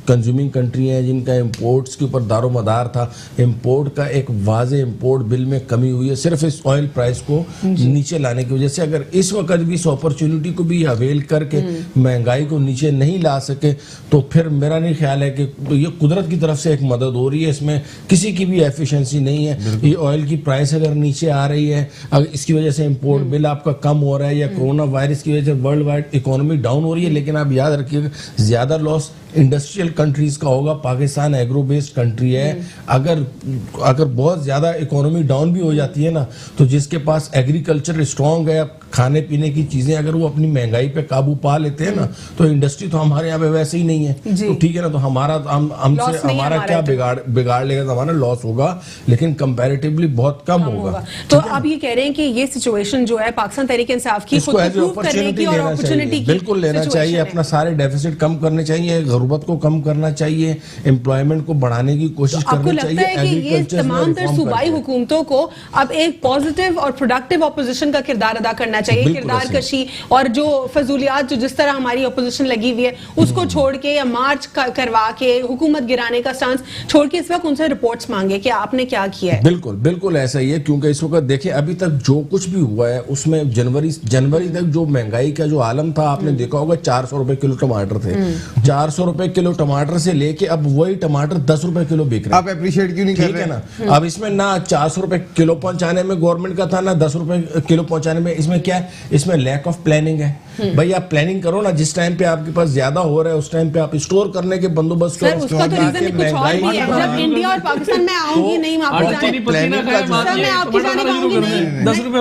कंज्यूमिंग कंट्री हैं, जिनका इंपोर्ट्स के ऊपर दारोमदार था, इंपोर्ट का एक वाजे इंपोर्ट बिल में कमी हुई है सिर्फ इस ऑयल प्राइस को नीचे लाने की वजह से। अगर इस वक्त भी इस अपॉर्चुनिटी को भी अवेल करके महंगाई को नीचे नहीं ला सके तो फिर मेरा नहीं ख्याल है कि ये कुदरत की तरफ से एक मदद हो रही है, इसमें किसी की भी एफिशिएंसी नहीं है। ये ऑयल की प्राइस अगर नीचे आ रही है, अगर इसकी वजह से इंपोर्ट बिल आपका कम हो रहा है, या कोरोना वायरस की वजह से वर्ल्ड वाइड इकोनॉमी डाउन हो रही है, लेकिन आप याद रखिएगा ज्यादा लॉस इंडस्ट्रियल कंट्रीज का होगा। पाकिस्तान एग्रो बेस्ड कंट्री है, अगर बहुत ज्यादा इकोनॉमी डाउन भी हो जाती है ना, तो जिसके पास एग्रीकल्चर स्ट्रांग है, खाने पीने की चीजें अगर वो अपनी महंगाई पे काबू पा लेते हैं ना, तो इंडस्ट्री तो हमारे यहाँ पे वैसे ही नहीं है, तो ठीक है ना, तो हमारा हमसे हमारा क्या बिगाड़ लेगा, तो हमारा लॉस होगा, लेकिन कंपैरेटिवली बहुत कम होगा। तो आप ये कह रहे हैं कि ये सिचुएशन जो है पाकिस्तान तहरीक इंसाफ की इसको खुद एज को प्रूव करने की और अपॉर्चुनिटी की बिल्कुल लेना चाहिए, अपना सारे डेफिसिट कम करने चाहिए, गुर्बत को कम करना चाहिए, एम्प्लॉयमेंट को बढ़ाने की कोशिश आपको करनी लगता है चाहिए। कि ये तमाम तर सूबाई हुकूमतों को अब एक पॉजिटिव और प्रोडक्टिव ऑपोजिशन का किरदार अदा करना चाहिए, किरदार कशी, और जो फजूलियात जो जिस तरह हमारी ऑपोजिशन लगी हुई है उसको छोड़ के या मार्च करवा के हुकूमत गिराने का स्टांस छोड़ के इस वक्त उनसे रिपोर्ट्स मांगे कि आपने क्या किया है। बिल्कुल बिल्कुल ऐसा ही है, क्योंकि इस वक्त देखिए अभी तक जो कुछ भी हुआ है उसमें जनवरी तक जो महंगाई का जो आलम था, आपने देखा होगा 400 रुपए किलो टमाटर थे, 400 रुपए किलो टमाटर से लेके अब वही टमाटर 10 रुपए किलो बिक रहे हैं। आप अप्रिशिएट क्यों नहीं कर ठीक रहे है ना। अब इसमें ना 400 रुपए किलो पहुंचाने में गवर्नमेंट का था, ना 10 रुपए किलो पहुंचाने में। इसमें क्या है, इसमें लैक ऑफ प्लानिंग है। भाई आप प्लानिंग करो ना, जिस टाइम पे आपके पास ज्यादा हो रहा है उस टाइम पे आप स्टोर करने के बंदोबस्त सर करो। उसका तो रीजन भी कुछ और भी है। जब इंडिया और पाकिस्तान में आऊंगी नहीं, मैं आपकी जाने पाऊंगी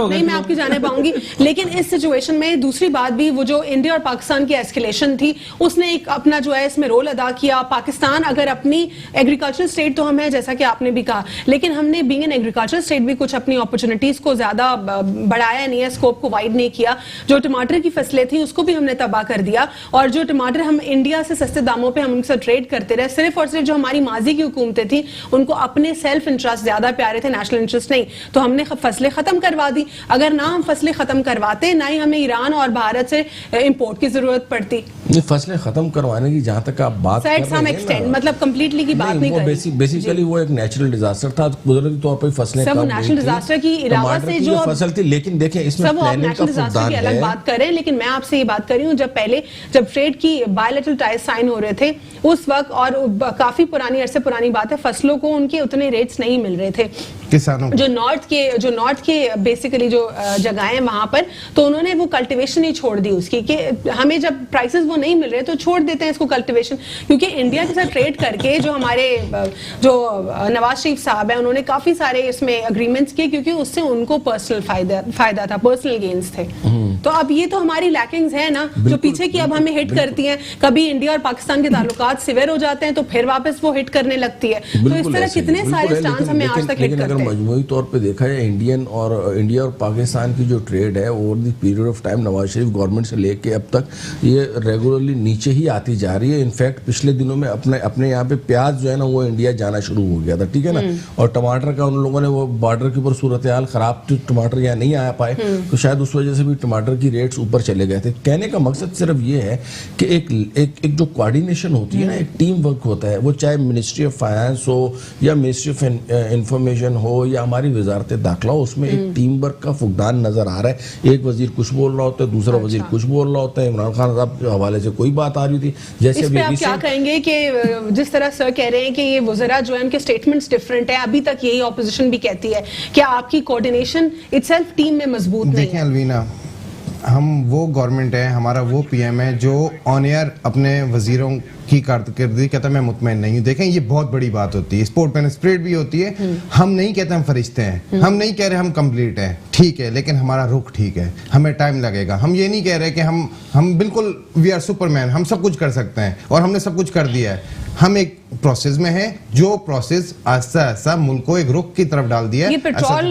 नहीं, मैं आपकी जाने पाऊंगी। लेकिन इस सिचुएशन में दूसरी बात भी, वो जो इंडिया और पाकिस्तान की एस्केलेशन थी उसने एक अपना जो है इसमें रोल अदा किया। पाकिस्तान अगर अपनी एग्रीकल्चर स्टेट तो हम है जैसा कि आपने भी कहा, लेकिन हमने बीइंग एन एग्रीकल्चर स्टेट भी कुछ अपनी अपॉर्चुनिटीज को ज्यादा बढ़ाया नहीं है, स्कोप को वाइड नहीं किया। जो टमाटर की फसलें थी उसको भी हमने तबाह कर दिया, और जो टमाटर हम इंडिया से सस्ते दामों पे हम उनसे ट्रेड करते रहे। सिर्फ और सिर्फ जो हमारी माजी की हुकूमतें थी उनको अपने सेल्फ इंटरेस्ट ज्यादा प्यारे थे, नेशनल इंटरेस्ट नहीं। तो हमने फसलें खत्म करवा दी। अगर ना हम फसलें खत्म करवाते, ना ही हमें ईरान और भारत से इंपोर्ट की जरूरत पड़ती। ये फसलें खत्म करवाने की जहां तक आप बात कर रहे हैं एक्सटेंड, मतलब कंप्लीटली की बात नहीं कर रही। बेसिकली वो एक नेचुरल डिजास्टर था, कुदरती तौर पर फसलें सब नेशनल डिजास्टर की अलावा से जो फसल थी। लेकिन देखें इसमें प्लानिंग का फुकदान है। अलग बात करें, लेकिन मैं आपसे ये बात कर रही हूँ जब ट्रेड की बायलैटरल टाइज साइन हो रहे थे उस वक्त, और काफी पुरानी अरसे पुरानी बात है, फसलों को उनके उतने रेट्स नहीं मिल रहे थे किसानों जो नॉर्थ के बेसिकली जो जगह है वहां पर। तो उन्होंने वो कल्टीवेशन ही छोड़ दी उसकी, कि हमें जब प्राइसेस वो नहीं मिल रहे तो छोड़ देते हैं इसको कल्टीवेशन। क्योंकि इंडिया के साथ ट्रेड करके जो हमारे जो नवाज शरीफ साहब है उन्होंने काफी सारे इसमें एग्रीमेंट्स किए, क्योंकि उससे उनको पर्सनल फायदा था, पर्सनल गेन्स थे। तो अब ये तो हमारी लैकिंग्स है ना जो पीछे की अब हमें हिट करती हैं। कभी इंडिया और पाकिस्तान के ताल्लुकात सिवियर हो जाते हैं तो फिर वापस वो हिट करने लगती है। तो इस तरह कितने सारे स्टांस हमें आज तक हिट करते हैं। मजमूई तौर पे देखा जाए इंडिया और पाकिस्तान की जो ट्रेड है over the period of time Nawaz Sharif government से लेके अब तक ये रेगुलरली नीचे ही आती जा रही है। इनफैक्ट पिछले दिनों में अपने यहाँ पे प्याज जो है ना वो इंडिया जाना शुरू हो गया था, ठीक है ना। और टमाटर का उन लोगों ने वो बॉर्डर के ऊपर सूरत हाल खराब थी, टमाटर यहाँ नहीं आ पाए, तो शायद उस वजह से भी टमाटर की रेट्स ऊपर चले गए थे। कहने का मकसद सिर्फ ये है कि एक जो कोऑर्डिनेशन होती है ना, एक टीम वर्क होता है, वो चाहे मिनिस्ट्री ऑफ फाइनेंस हो या मिनिस्ट्री ऑफ इंफॉर्मेशन हो या हमारी वजारत दाखिला हो, उसमें एक टीम वर्क का फुकदान नजर आ रहा है। एक वजीर कुछ बोल रहा होता है, दूसरा वजीर कुछ बोल रहा होता है। इमरान खान साहब के हवाले से कोई बात आ रही थी, जैसे इस पे आप क्या कहेंगे कि जिस तरह सर कह रहे हैं कि ये वज़रा जो है उनके स्टेटमेंट्स डिफरेंट है, अभी तक यही ऑपोजिशन भी कहती है, क्या आपकी कोऑर्डिनेशन इटसेल्फ टीम में मजबूत नहीं है? देखिए अलवीना, हम वो गवर्नमेंट है, हमारा वो पीएम है जो ऑन एयर अपने वजीरों की कारकर्दगी कहता है मैं मुतमईन नहीं हूँ। देखें ये बहुत बड़ी बात होती है, स्पोर्ट मैन स्पिरिट भी होती है। हम नहीं कहते हम फरिश्ते हैं, हम नहीं कह रहे हम कंप्लीट हैं, ठीक है, लेकिन हमारा रुख ठीक है, हमें टाइम लगेगा। हम ये नहीं कह रहे कि हम बिल्कुल वी आर सुपरमैन, हम सब कुछ कर सकते हैं और हमने सब कुछ कर दिया है। हम एक प्रोसेस में है, जो प्रोसेस आस्ता आस्ता मुल्क को एक रुख की तरफ डाल दिया है। ये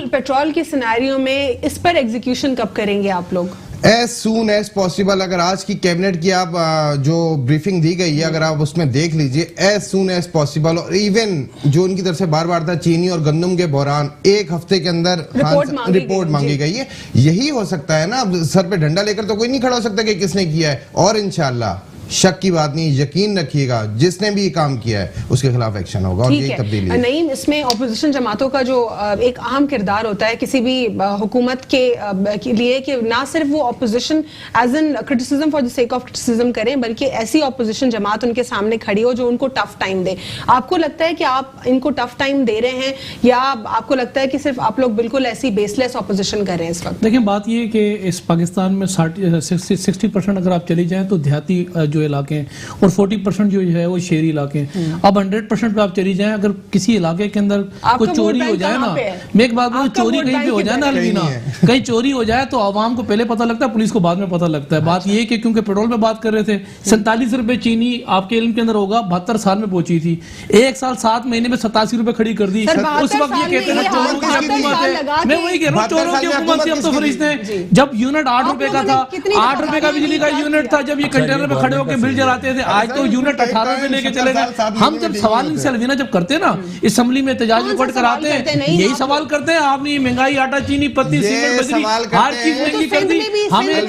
पेट्रोल के सिनेरियो में इस पर एग्जीक्यूशन कब करेंगे आप लोग? As soon as possible. अगर आज की कैबिनेट की आप जो ब्रीफिंग दी गई है अगर आप उसमें देख लीजिए, एज सून एज पॉसिबल। और इवन जो उनकी तरफ से बार बार था चीनी और गंदम के बहरान, 1 हफ्ते के अंदर रिपोर्ट मांगी गई है। यही हो सकता है ना, अब सर पे डंडा लेकर तो कोई नहीं खड़ा हो सकता कि किसने किया है। और इंशाल्लाह शक की बात नहीं, यकीन रखिएगा जिसने भी ये काम किया है उसके खिलाफ एक्शन होगा और यही तब्दीली है। नहीं, इसमें ऑपोजिशन जमातों का जो एक अहम किरदार होता है किसी भी हुकूमत के लिए, कि ना सिर्फ वो opposition as an criticism for the sake of criticism करें, बल्कि ऐसी ऑपोजिशन जमात उनके सामने खड़ी हो जो उनको टफ टाइम दे। आपको लगता है कि आप इनको टफ टाइम दे रहे हैं, या आपको लगता है कि सिर्फ आप लोग बिल्कुल ऐसी बेसलेस ऑपोजिशन कर रहे हैं इस वक्त? देखिए बात ये है कि इस पाकिस्तान में 60% अगर आप चली जाएं तो देहाती जो इलाके हैं और 40% जो है वो शहरी इलाके हैं। अब 100% पे आप चली जाएं, अगर किसी इलाके के अंदर कोई चोरी हो जाए ना, मैं एक बात बोलूं, चोरी कहीं पे हो जाए ना अलवीना, कहीं चोरी हो जाए तो आवाम को पहले पता लगता है, पुलिस को बाद में पता लगता है। बात ये कि क्योंकि पेट्रोल में बात कर रहे थे, 47 रुपए चीनी आपके इल्म के अंदर होगा 72 साल में पहुंची थी, 1 साल 7 महीने में 87 रुपए खड़ी कर दी। उस वक्त ये कहते हैं चोरों की हुकूमत है, मैं वही कह रहा हूँ चोरों की हुकूमत थी। अब तो फरिश्ते हैं, जब यूनिट 8 रुपए का था, 8 रुपए का बिजली का यूनिट था, जब ये कंटेनर पे खड़े होकर बिल जलाते थे, आज तो यूनिट 18 रुपए लेके चले गए। हम जब सवाल इनसे अलवीना जब करते हैं ना, असेंबली में एहतजाज रिकॉर्ड कराते हैं, यही सवाल करते हैं, आपने ये महंगाई, आटा, चीनी, पत्ती, सीमेंट, बजरी, हर चीज महंगी कर दी। हमें एक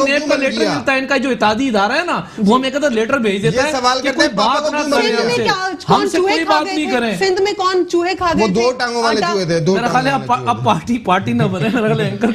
नेब का लेटर मिलता है, इनका जो इत्यादी इदारा है ना, वो हमें एक लेटर भेज देता है कि कोई बात ना करें, हमसे कोई बात नहीं करें। सिंध में कौन चूहे खा गए? वो 2 टांगों वाले चूहे थे। मेरा ख्याल है अब पार्टी ना बने, मेरा ख्याल है एंकर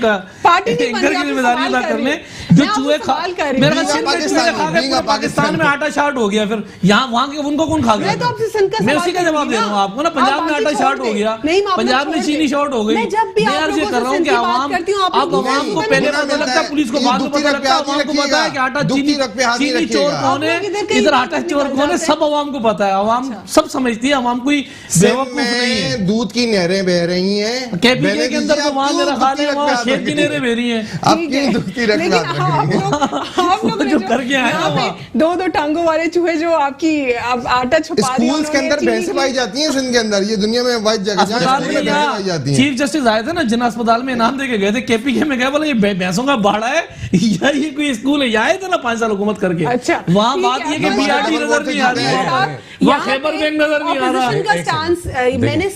की जिम्मेदारी अदा कर लें। जो चूहे खा, मेरा कहना Being a सिंध में Pakistani, चूहे खा being के a पाकिस्तान में Pakistani। आटा शार्ट हो गया, फिर यहाँ वहाँ के उनको कौन खा गया? मैं तो आपसे सिंध का मैं सवाल उसी का जवाब कर दे रही रहा हूँ हूँ आपको ना, आप पंजाब में बाकी आटा छोड़ शार्ट हो दें। गया, नहीं, मामला पंजाब में छोड़ चीनी दें। शॉर्ट हो गई। मैं जब भी मैं आप अर्ज ये लोगों कर से रहा हूँ सिंध कि की बात आवाम करती हूँ, आप अब लोग आवाम को नहीं पहले सुनते पता लगता है, पुलिस को ये बाद में दुखती पता रख पे लगता है, हाथ नहीं आवाम को पता है कि आटा दुखती चीनी रख पे हाथ नहीं चीनी चोर रखिएगा। कौन है, आप लोग इधर कहीं इधर बात आटा नहीं चोर कर कौन है, जाते। सब आवाम को पता है, आवाम सब समझती है, आवाम कोई बेवकूफ नहीं है। दूध की नहरें बह रही हैं, केपीके के अंदर तो वहाँ मेरा ख्याल है वहाँ शेर की नहरें बह रही हैं। अब क्यों दुखती रख पे हाथ रख रही हैं? आप लोग ने जो करके आए यहाँ ना पे दो टांगों वाले चूहे जो आपकी अब आटा छुपा दिया स्कूल्स के उन्होंने, अंदर चीनी भैंसें की। पाई जाती हैं सिंध के अंदर, ये दुनिया में वाइट जगह जहाँ अस्पताल स्कूल में में भैंसें पाई जाती हैं। चीफ जस्टिस आए थे ना, जिन अस्पताल में इनाम देके गए थे, केपीके में गए, बोले ये भैंसों का बाड़ा है या ये कोई स्कूल है, आए थे ना 5 साल हुकूमत करके। अच्छा, वहाँ ठीक बात है, ये कि अब बीआरटी हमारे नजर नहीं आ रही वोट से है, जीते वहाँ यहाँ खैबर पे बैंक नजर नहीं आ रहा। ऑपोजिशन का स्टांस, मैंने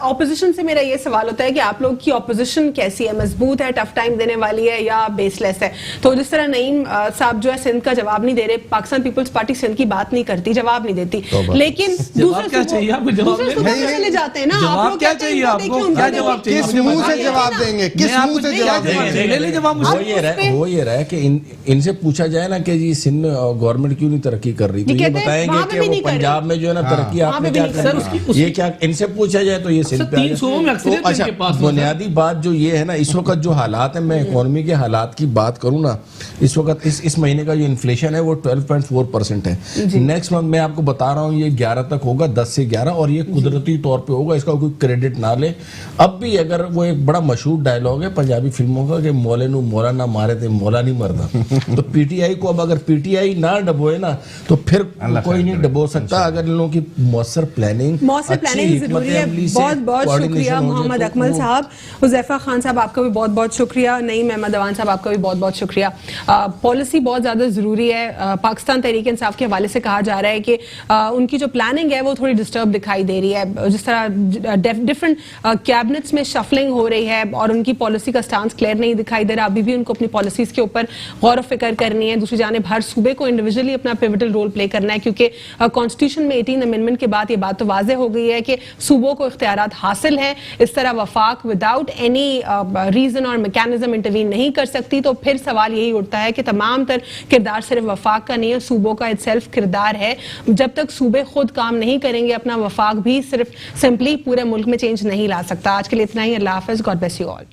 ऑपोजिशन से मेरा ये सवाल होता है कि आप लोग की ऑपोजिशन कैसी है, मजबूत है, टफ टाइम देने वाली है या बेसलेस है? तो जिस तरह नईम साहब जो है सिंध का जवाब नहीं दे रहे, पाकिस्तान पीपल्स पार्टी सिंध की बात नहीं करती, जवाब नहीं देती, लेकिन जवाब क्या चाहिए आपको? जवाब दूसरे सूबों में चले जाते हैं ना, जवाब आप लोग क्या कहते हैं चाहिए इनको आपको? देखिए, उनको क्या देखिए। जवाब चाहिए? किस मुंह से जवाब देंगे, किस मुंह से जवाब देंगे? ले ले जवाब मुझसे। हो ये रहा है कि इनसे पूछा जाए ना कि जी सिंध में गवर्नमेंट क्यों नहीं तरक्की कर रही, तो ये ये कहते हैं बताएंगे वहाँ पे कि भी वो नहीं कर रही। पंजाब में जो है ना तरक्की वहाँ आपने पे भी क्या नहीं कर कर रही। दी, ये क्या इनसे पूछा जाए तो ये सिंध पे आ 300 में जाए। अक्सरियत तो इनके अच्छा, पास में है। बुनियादी बात जो ये है ना, इस वक्त जो हालात है, मैं इकोनॉमी के हालात की बात करूँ ना, इस वक्त इस महीने का जो इन्फ्लेशन है वो 12.4% है। नेक्स्ट मंथ मैं आपको बता रहा हूँ ये 11 तक होगा, 10 से 11, और ये कुदरती तौर पे होगा, इसका कोई क्रेडिट ना ले। अब भी अगर वो एक बड़ा मशहूर डायलॉग है पंजाबी फिल्मों का कि मौले नु मौला ना मारे थे मौला नहीं मरदा। तो पीटीआई को अब अगर पीटीआई ना डबोए ना तो फिर कोई नहीं डबो सकता, अगर इन लोगों की मौसर प्लानिंग जरूरी है। बहुत बहुत शुक्रिया मोहम्मद अकमल साहब, हुज़ैफा खान साहब आपका भी बहुत बहुत शुक्रिया, नईम अहमद अवान साहब आपका भी बहुत बहुत शुक्रिया। पॉलिसी बहुत ज़्यादा ज़रूरी है। पाकिस्तान तहरीक इंसाफ के हवाले से कहा जा रहा है कि उनकी जो प्लानिंग है वो थोड़ी डिस्टर्ब दिखाई दे रही है, जिस तरह डिफरेंट कैबिनेट्स में शफलिंग हो रही है और उनकी पॉलिसी का स्टांस क्लियर नहीं दिखाई दे रहा। अभी भी उनको अपनी पॉलिसीज़ के ऊपर गौर फिक्र करनी है। दूसरी जानिब हर सूबे को इंडिविजुअली अपना पिवटल रोल प्ले करना है, क्योंकि कॉन्स्टिट्यूशन में 18 अमेंडमेंट के बाद ये बात तो वाज़ेह हो गई है कि सूबों को इख्तियारात हासिल हैं। इस तरह वफाक विदाउट एनी रीजन और मैकेनिज्म इंटरवीन नहीं कर सकती। तो फिर सवाल यही उठता है कि तमाम तर किरदार सिर्फ वफाक का नहीं है, सूबों का इटसेल्फ किरदार है। जब तक सूबे खुद काम नहीं करेंगे अपना, वफाक भी सिर्फ सिंपली पूरे मुल्क में चेंज नहीं ला सकता। आज के लिए इतना ही। अल्लाह हाफ़िज़। God bless you all.